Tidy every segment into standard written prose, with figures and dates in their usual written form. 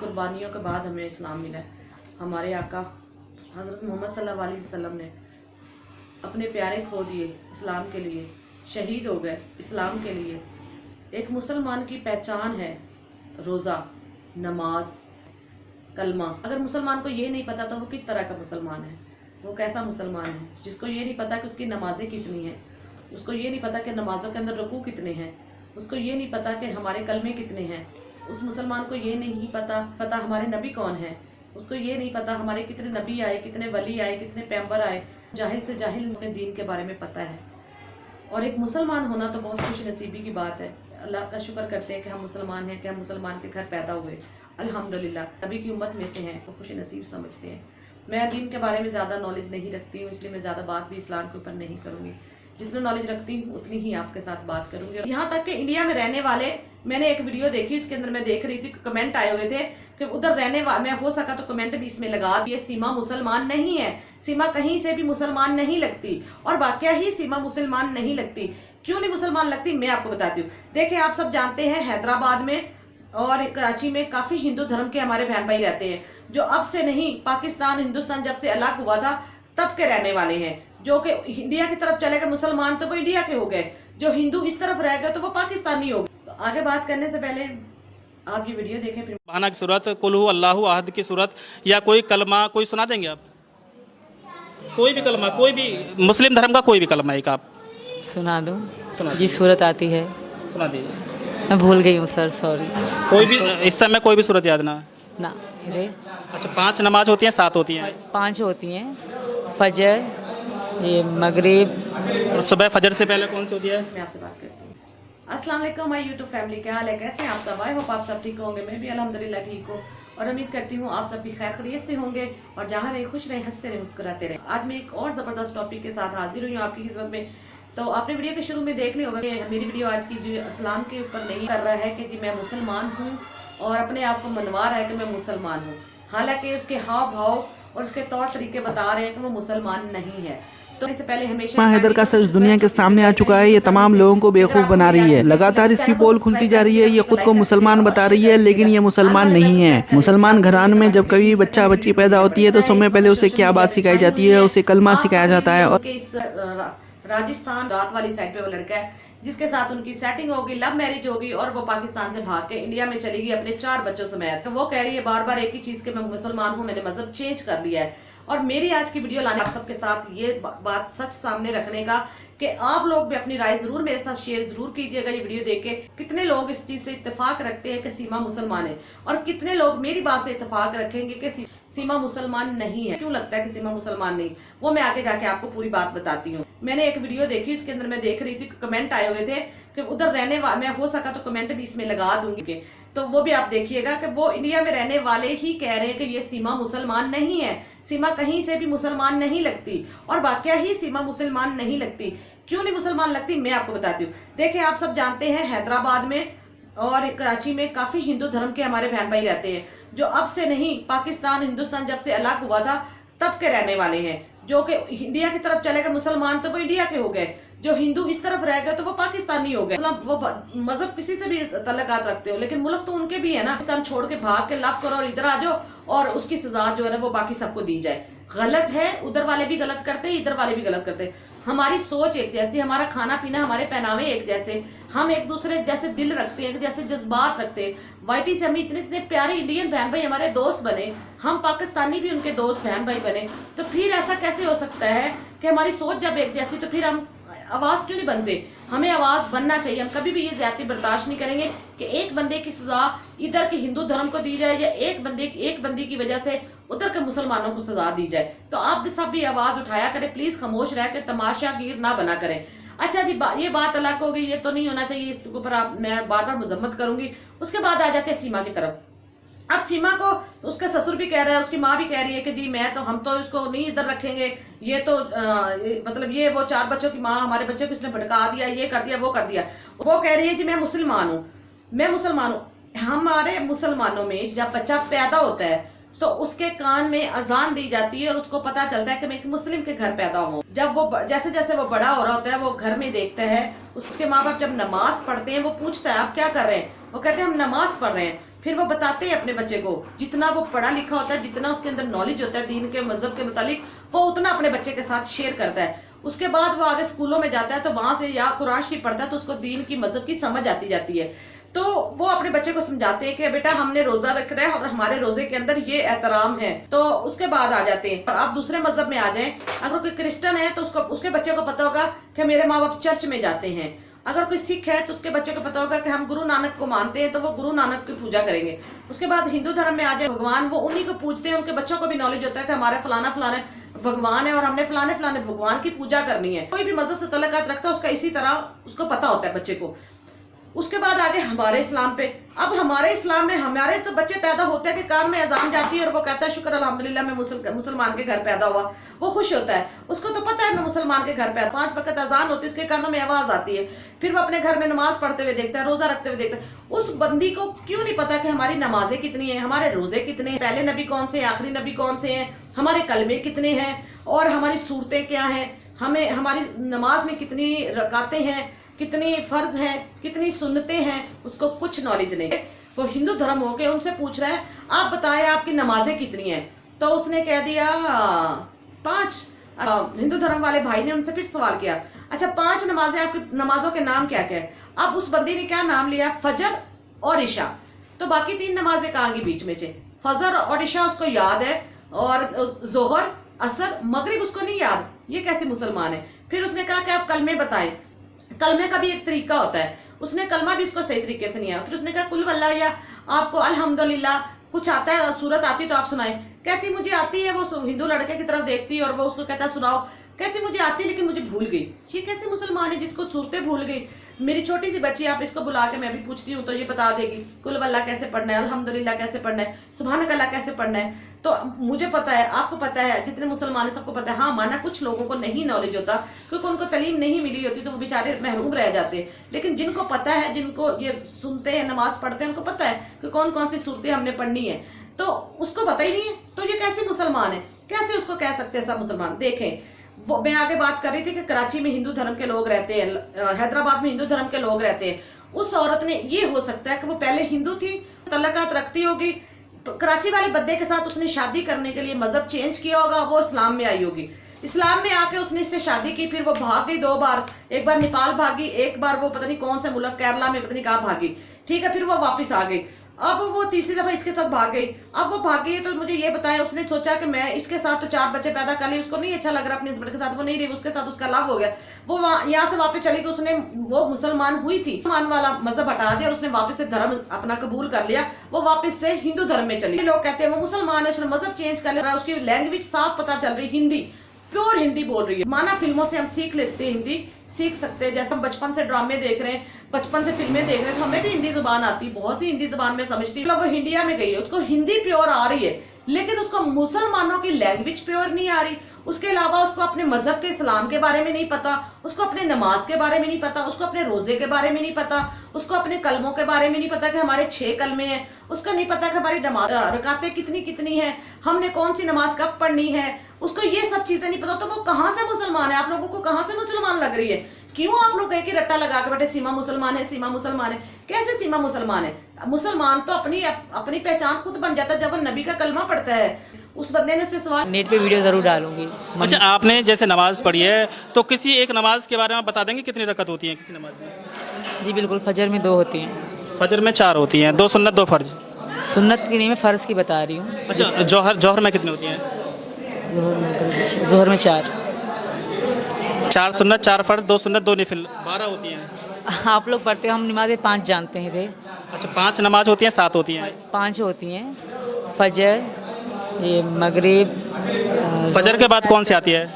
कुर्बानियों के बाद हमें इस्लाम मिला है। हमारे आका हज़रत मोहम्मद सल्लल्लाहु अलैहि वसल्लम ने अपने प्यारे खो दिए इस्लाम के लिए, शहीद हो गए इस्लाम के लिए। एक मुसलमान की पहचान है रोज़ा, नमाज, कलमा। अगर मुसलमान को ये नहीं पता तो वो किस तरह का मुसलमान है, वो कैसा मुसलमान है? जिसको ये नहीं पता कि उसकी नमाज़ें कितनी हैं, उसको ये नहीं पता कि नमाज़ों के अंदर रुकू कितने हैं, उसको ये नहीं पता कि हमारे कलमे कितने हैं, उस मुसलमान को ये नहीं पता हमारे नबी कौन है, उसको ये नहीं पता हमारे कितने नबी आए, कितने वली आए, कितने पैगंबर आए। जाहिल से जाहिल अपने दीन के बारे में पता है। और एक मुसलमान होना तो बहुत खुश नसीबी की बात है। अल्लाह का शुक्र करते हैं कि हम मुसलमान हैं, कि हम मुसलमान के घर पैदा हुए। अल्हम्दुलिल्लाह नबी की उम्मत में से हैं, तो खुश नसीब समझते हैं। मैं दीन के बारे में ज़्यादा नॉलेज नहीं रखती हूँ, इसलिए मैं ज़्यादा बात भी इस्लाम के ऊपर नहीं करूँगी। जितना नॉलेज रखती हूँ उतनी ही आपके साथ बात करूँगी। यहाँ तक कि इंडिया में रहने वाले, मैंने एक वीडियो देखी, उसके अंदर मैं देख रही थी कमेंट आए हुए थे कि उधर रहने वाले, मैं हो सका तो कमेंट भी इसमें लगा, ये सीमा मुसलमान नहीं है, सीमा कहीं से भी मुसलमान नहीं लगती। और वाकया ही सीमा मुसलमान नहीं लगती। क्यों नहीं मुसलमान लगती मैं आपको बताती हूँ। देखिए, आप सब जानते हैं हैदराबाद में और कराची में काफ़ी हिंदू धर्म के हमारे बहन भाई रहते हैं, जो अब से नहीं, पाकिस्तान हिंदुस्तान जब से अलग हुआ था तब के रहने वाले हैं। जो कि इंडिया की तरफ चले गए मुसलमान तो वो इंडिया के हो गए, जो हिंदू इस तरफ रह गए तो वो पाकिस्तानी हो गए। तो आगे बात करने से पहले आप ये वीडियो देखें। फिर बहाना की सूरत, कुल हु अल्लाहु अहद की सूरत, या कोई कलमा कोई सुना देंगे आप? कोई भी कलमा, कोई भी मुस्लिम धर्म का कोई भी कलमा एक आप सुना दो। सुना जी सूरत आती है, सुना दीजिए। मैं भूल गई हूँ सर, सॉरी। कोई भी इस समय कोई भी सूरत याद ना? ना रे, अच्छा, 5 नमाज होती हैं, 7 होती हैं? 5 होती हैं। फजर, ये मगरिब, और सुबह फजर से पहले कौन सी होती है? मैं आपसे बात करती हूँ। अस्सलाम वालेकुम माय यूट्यूब फैमिली, क्या हाल है, कैसे हैं आप सब? आई होप आप सब ठीक होंगे। मैं भी अल्हम्दुलिल्लाह ठीक हूँ और उम्मीद करती हूँ आप सब भी खैर खैरियत से होंगे और जहाँ रहे खुश रहे, हंसते रहे, मुस्कुराते रहे। आज मैं एक और ज़बरदस्त टॉपिक के साथ हाजिर हुई हूँ आपकी खिदमत में। तो आपने वीडियो के शुरू में देख लिया होगा कि मेरी वीडियो आज की जो इस्लाम के ऊपर नहीं कर रहा है कि जी मैं मुसलमान हूँ और अपने आप को मनवा रहा है कि मैं मुसलमान हूँ, हालांकि उसके हाव भाव और उसके तौर तरीके बता रहे हैं कि वो मुसलमान नहीं है। तो इससे पहले हमेशा हैदर का सच दुनिया के सामने आ चुका है। ये तमाम लोगों को बेवकूफ़ बना रही है। लगातार इसकी पोल खुलती जा रही है। ये खुद को मुसलमान बता रही है, लेकिन ये मुसलमान नहीं है। मुसलमान घराने में जब कभी बच्चा बच्ची पैदा होती है तो समय पहले उसे क्या बात सिखाई जाती है? उसे कलमा सिखाया जाता है। और राजस्थान रात वाली साइड पे वो लड़का है जिसके साथ उनकी सेटिंग होगी, लव मैरिज होगी और वो पाकिस्तान से भाग के इंडिया में चली गई अपने 4 बच्चों समेत। तो वो कह रही है बार बार एक ही चीज कि मैं मुसलमान हूँ, मैंने मजहब चेंज कर लिया है। और मेरी आज की वीडियो लाने आप सबके साथ ये बात सच सामने रखने का कि आप लोग भी अपनी राय जरूर मेरे साथ शेयर जरूर कीजिएगा। ये वीडियो देख के कितने लोग इस चीज से इत्तेफाक रखते हैं कि सीमा मुसलमान है और कितने लोग मेरी बात से इत्तेफाक रखेंगे कि सीमा मुसलमान नहीं है। क्यों लगता है कि सीमा मुसलमान नहीं, वो मैं आगे जाके आपको पूरी बात बताती हूँ। मैंने एक वीडियो देखी, उसके अंदर मैं देख रही थी कमेंट आए हुए थे कि उधर रहने वाले, मैं हो सका तो कमेंट भी इसमें लगा दूंगी, तो वो भी आप देखिएगा कि वो इंडिया में रहने वाले ही कह रहे हैं कि ये सीमा मुसलमान नहीं है, सीमा कहीं से भी मुसलमान नहीं लगती। और वाकया ही सीमा मुसलमान नहीं लगती। क्यों नहीं मुसलमान लगती मैं आपको बताती हूँ। देखिए, आप सब जानते हैं हैदराबाद में और कराची में काफ़ी हिंदू धर्म के हमारे बहन भाई रहते हैं, जो अब से नहीं, पाकिस्तान हिंदुस्तान जब से अलग हुआ था तब के रहने वाले हैं। जो कि इंडिया की तरफ चले गए मुसलमान तो वो इंडिया के हो गए, जो हिंदू इस तरफ रह गए तो वो पाकिस्तानी हो गए। मतलब वो मजहब किसी से भी तल्लुकात रखते हो, लेकिन मुल्क तो उनके भी है ना। पाकिस्तान छोड़ के भाग के लव करो और इधर आ जाओ और उसकी सजा जो है ना वो बाकी सबको दी जाए। गलत है, उधर वाले भी गलत करते हैं, इधर वाले भी गलत करते हैं। हमारी सोच एक जैसी, हमारा खाना पीना, हमारे पहनावे एक जैसे, हम एक दूसरे जैसे दिल रखते हैं, जैसे जज्बात रखते हैं। वाईटी से हम इतने इतने प्यारे इंडियन बहन भाई हमारे दोस्त बने, हम पाकिस्तानी भी उनके दोस्त बहन भाई बने। तो फिर ऐसा कैसे हो सकता है कि हमारी सोच जब एक जैसी, तो फिर हम आवाज़ क्यों नहीं बनते? हमें आवाज़ बनना चाहिए। हम कभी भी ये ज्यादती बर्दाश्त नहीं करेंगे कि एक बंदे की सजा इधर के हिंदू धर्म को दी जाए या एक बंदे की वजह से उधर के मुसलमानों को सजा दी जाए। तो आप भी सब भी आवाज़ उठाया करें प्लीज़, खामोश रह के तमाशागीर ना बना करें। अच्छा जी, ये बात अलग हो गई, ये तो नहीं होना चाहिए, इसके ऊपर मैं बार बार मजम्मत करूंगी। उसके बाद आ जाते हैं सीमा की तरफ। अब सीमा को उसका ससुर भी कह रहा है, उसकी माँ भी कह रही है कि जी हम तो इसको नहीं इधर रखेंगे, ये तो मतलब ये वो 4 बच्चों की माँ, हमारे बच्चे को इसने भटका दिया, ये कर दिया, वो कर दिया। वो कह रही है जी मैं मुसलमान हूँ, मैं मुसलमान हूँ। हमारे मुसलमानों में जब बच्चा पैदा होता है तो उसके कान में अजान दी जाती है और उसको पता चलता है कि मैं एक मुस्लिम के घर पैदा हूँ। जब वो जैसे जैसे वो बड़ा हो रहा होता है, वो घर में देखता है, उसके माँ बाप जब नमाज पढ़ते हैं, वो पूछता है आप क्या कर रहे हैं, वो कहते हैं हम नमाज पढ़ रहे हैं। फिर वो बताते हैं अपने बच्चे को, जितना वो पढ़ा लिखा होता है, जितना उसके अंदर नॉलेज होता है दीन के मजहब के मुतालिक, वो उतना अपने बच्चे के साथ शेयर करता है। उसके बाद वो आगे स्कूलों में जाता है तो वहां से या कुरान शरीफ पढ़ता है तो उसको दीन की मजहब की समझ आती जाती है। तो वो अपने बच्चे को समझाते हैं कि बेटा हमने रोजा रखना है और हमारे रोजे के अंदर ये एहतराम है। तो उसके बाद आ जाते हैं, आप दूसरे मजहब में आ जाएं, अगर कोई क्रिश्चियन है तो उसके बच्चे को पता होगा कि मेरे माँ बाप चर्च में जाते हैं। अगर कोई सिख है तो उसके बच्चे को पता होगा कि हम गुरु नानक को मानते हैं तो वो गुरु नानक की पूजा करेंगे। उसके बाद हिंदू धर्म में आ जाए भगवान, वो उन्हीं को पूजते हैं, उनके बच्चों को भी नॉलेज होता है कि हमारे फलाना फलाने भगवान है और हमने फलाने फलाने भगवान की पूजा करनी है। कोई भी मजहब से तल्लुकात रखता है उसका इसी तरह उसको पता होता है बच्चे को। उसके बाद आगे हमारे इस्लाम पे, अब हमारे इस्लाम में हमारे तो बच्चे पैदा होते हैं कि कान में अजान जाती है और वो कहता है शुक्र अल्हम्दुलिल्लाह मैं मुसलमान के घर पैदा हुआ, वो खुश होता है। उसको तो पता है मैं मुसलमान के घर पैदा, 5 वक्त अजान होती है, उसके कानों में आवाज आती है, फिर वो अपने घर में नमाज पढ़ते हुए देखता है, रोजा रखते हुए देखता है। उस बंदी को क्यों नहीं पता कि हमारी नमाजें कितनी है, हमारे रोजे कितने हैं, पहले नबी कौन से, आखिरी नबी कौन से हैं, हमारे कलमे कितने हैं और हमारी सूरतें क्या हैं, हमें हमारी नमाज में कितनी रकातें हैं, कितनी फर्ज हैं, कितनी सुन्नतें हैं, उसको कुछ नॉलेज नहीं है। वो हिंदू धर्म हो के उनसे पूछ रहा है आप बताएं आपकी नमाजें कितनी हैं, तो उसने कह दिया 5। हिंदू धर्म वाले भाई ने उनसे फिर सवाल किया अच्छा 5 नमाजें, आपकी नमाजों के नाम क्या क्या है? अब उस बंदी ने क्या नाम लिया, फजर और इशा। तो बाकी 3 नमाजें कहाँ की बीच में से, फजर और इशा उसको याद है और जोहर असर मगरिब उसको नहीं याद, ये कैसे मुसलमान है? फिर उसने कहा कि आप कलमे बताएं, कलमे का भी एक तरीका होता है, उसने कलमा भी उसको सही तरीके से नहीं आया। फिर उसने कहा कुल वल्लाह या आपको अल्हम्दुलिल्लाह कुछ आता है, सूरत आती तो आप सुनाएं। कहती मुझे आती है, वो हिंदू लड़के की तरफ देखती है और वो उसको कहता है सुनाओ, कहती मुझे आती है लेकिन मुझे भूल गई। ये कैसे मुसलमान है जिसको सूरतें भूल गई? मेरी छोटी सी बच्ची, आप इसको बुला के मैं भी पूछती हूँ तो ये बता देगी कुल वल्लाह कैसे पढ़ना है, अल्हम्दुलिल्लाह कैसे पढ़ना है, सुभानक अल्लाह कैसे पढ़ना है। तो मुझे पता है, आपको पता है, जितने मुसलमान है सबको पता है। हाँ माना कुछ लोगों को नहीं नॉलेज होता क्योंकि उनको तालीम नहीं मिली होती तो वो बेचारे महरूम रह जाते हैं, लेकिन जिनको पता है, जिनको ये सुनते हैं नमाज पढ़ते हैं, उनको पता है कि कौन कौन सी सूरतें हमने पढ़नी है, तो उसको पता ही नहीं है। तो ये कैसे मुसलमान है, कैसे उसको कह सकते हैं सब मुसलमान? देखें वो मैं आगे बात कर रही थी कि कराची में हिंदू धर्म के लोग रहते हैं, हैदराबाद में हिंदू धर्म के लोग रहते हैं। उस औरत ने, ये हो सकता है कि वो पहले हिंदू थी, तल्लुकात रखती होगी, कराची वाले बंदे के साथ उसने शादी करने के लिए मजहब चेंज किया होगा, वो इस्लाम में आई होगी। इस्लाम में आके उसने इससे शादी की, फिर वो भाग गई 2 बार, एक बार नेपाल भागी, एक बार वो पता नहीं कौन से मुल्क केरला में पता नहीं कहाँ भागी, ठीक है, फिर वो वापस आ गई। अब वो तीसरी दफा इसके साथ भाग गई। अब वो भाग गई तो मुझे ये बताया, उसने सोचा कि मैं इसके साथ तो 4 बच्चे पैदा कर लिए, उसको नहीं अच्छा लग रहा अपने हस्बैंड के साथ, वो नहीं रही, उसके साथ उसका लव हो गया, वो यहाँ से वापस चली गई। उसने, वो मुसलमान हुई थी, मुसलमान वाला मजहब हटा दिया और उसने वापस से धर्म अपना कबूल कर लिया, वो वापस से हिंदू धर्म में चली। लोग कहते हैं वो मुसलमान है, उसने मजहब चेंज कर लिया, उसकी लैंग्वेज साफ पता चल रही, हिंदी प्योर हिंदी बोल रही है। माना फिल्मों से हम सीख लेते हैं, हिंदी सीख सकते हैं, जैसे हम बचपन से ड्रामे देख रहे हैं, बचपन से फिल्में देख रहे हैं, तो हमें भी हिंदी जुबान आती है, बहुत सी हिंदी जुबान में समझती है। वो इंडिया में गई है, उसको हिंदी प्योर आ रही है, लेकिन उसको मुसलमानों की लैंग्वेज प्योर नहीं आ रही। उसके अलावा उसको अपने मजहब के इस्लाम के बारे में नहीं पता, उसको अपने नमाज के बारे में नहीं पता, उसको अपने रोजे के बारे में नहीं पता, उसको अपने कलमों के बारे में नहीं पता कि हमारे 6 कलमे हैं, उसको नहीं पता कि हमारी नमाज रकातें कितनी कितनी हैं, हमने कौन सी नमाज कब पढ़नी है, उसको ये सब चीजें नहीं पता। तो वो कहाँ से मुसलमान है? आप लोगों को कहाँ से मुसलमान लग रही है? क्यों आप लोग एक ही रट्टा लगा के बैठे सीमा मुसलमान है, सीमा मुसलमान है? कैसे सीमा मुसलमान है? मुसलमान तो अपनी पहचान खुद बन जाता है जब वो नबी का कलमा पढ़ता है। उस बंदे ने उससे सवाल, नेट पे वीडियो ज़रूर डालूंगी। अच्छा आपने जैसे नमाज पढ़ी है तो किसी एक नमाज के बारे में बता देंगे कितनी रकत होती है किसी नमाज में? जी बिल्कुल, फजर में 2 होती हैं। फजर में 4 होती हैं, 2 सुन्नत 2 फर्ज। सुन्नत की नहीं, मैं फ़र्ज़ की बता रही हूँ। अच्छा जौहर में कितनी होती हैं? जोहर में 4 सुन्नत 4 फर्ज, 2 सुन्नत 2 नफिल, 12 होती हैं। आप लोग पढ़ते हो, हम नमाज़ें 5 जानते हैं थे। अच्छा 5 नमाज होती हैं, 7 होती हैं? 5 होती हैं, फजर, ये मगरिब। फजर के बाद कौन सी आती है?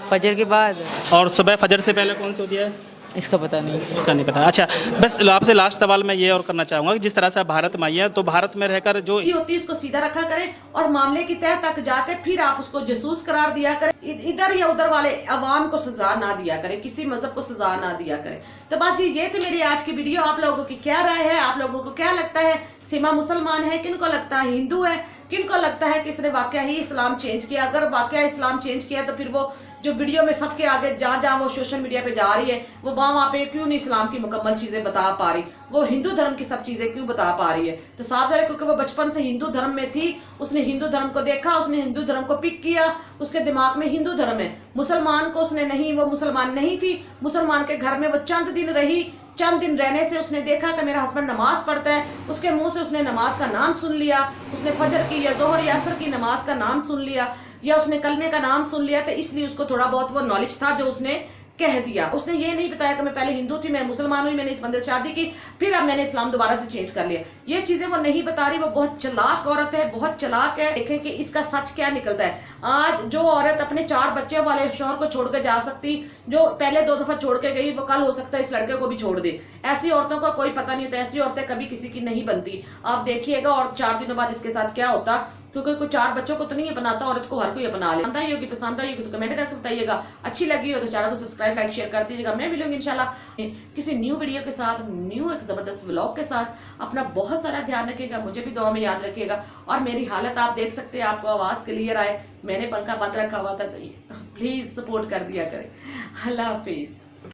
फजर के बाद, और सुबह फजर से पहले कौन सी होती है? इसका पता नहीं। इसका नहीं पता। अच्छा बस आपसे लास्ट सवाल मैं ये और करना चाहूँगा कि जिस तरह से आप भारत में आई हैं तो भारत में रहकर जो होती है उसको सीधा रखा करें और मामले की तह तक जाकर फिर आप उसको जसूस करार दिया करें, इधर या उधर वाले अवाम को सजा ना दिया करें, किसी मजहब को सजा ना दिया करें। तो बात जी ये थी मेरी आज की वीडियो। आप लोगों की क्या राय है? आप लोगों को क्या लगता है सीमा मुसलमान है, किनको लगता है हिंदू है, किनको लगता है कि इसने वाकया ही इस्लाम चेंज किया? अगर वाकया इस्लाम चेंज किया तो फिर वो जो वीडियो में सबके आगे जहाँ जहाँ वो सोशल मीडिया पे जा रही है, वो वहाँ पे क्यों नहीं इस्लाम की मुकम्मल चीज़ें बता पा रही, वो हिंदू धर्म की सब चीज़ें क्यों बता पा रही है। तो साफ ज़ाहिर है क्योंकि वो बचपन से हिंदू धर्म में थी, उसने हिंदू धर्म को देखा, उसने हिंदू धर्म को पिक किया, उसके दिमाग में हिंदू धर्म है। मुसलमान को उसने नहीं, वो मुसलमान नहीं थी, मुसलमान के घर में वो चंद दिन रही, चंद दिन रहने से उसने देखा कि मेरा हस्बैंड नमाज पढ़ता है, उसके मुंह से उसने नमाज का नाम सुन लिया, उसने फजर की या जोहर या असर की नमाज का नाम सुन लिया, या उसने कलमे का नाम सुन लिया, तो इसलिए उसको थोड़ा बहुत वो नॉलेज था जो उसने कह दिया। उसने ये नहीं बताया कि मैं पहले हिंदू थी, मैं मुसलमान हुई, मैंने इस बंदे से शादी की, फिर अब मैंने इस्लाम दोबारा से चेंज कर लिया। ये चीजें वो नहीं बता रही। वो बहुत चालाक औरत है, बहुत चालाक है। देखें कि इसका सच क्या निकलता है। आज जो औरत अपने 4 बच्चे वाले शौहर को छोड़ के जा सकती, जो पहले 2 दफा छोड़ के गई, वो कल हो सकता है इस लड़के को भी छोड़ दे। ऐसी औरतों का कोई पता नहीं होता, ऐसी औरतें कभी किसी की नहीं बनती। आप देखिएगा और 4 दिनों बाद इसके साथ क्या होता, क्योंकि कोई 4 बच्चों को तो नहीं अपनाता, औरत को हर कोई अपना ले। पसंद आई होगी, पसंद आई होगी तो कमेंट करके बताइएगा। अच्छी लगी हो तो चैनल को सब्सक्राइब, लाइक, शेयर कर दीजिएगा। मैं मिलूंगी इंशाल्लाह किसी न्यू वीडियो के साथ, न्यू एक जबरदस्त व्लॉग के साथ। अपना बहुत सारा ध्यान रखिएगा, मुझे भी दुआ में याद रखिएगा। और मेरी हालत आप देख सकते हैं, आपको आवाज़ क्लियर आए, मैंने पंखा बंद रखा हुआ था, तो प्लीज़ सपोर्ट कर दिया करें। अल्लाह हाफिज़।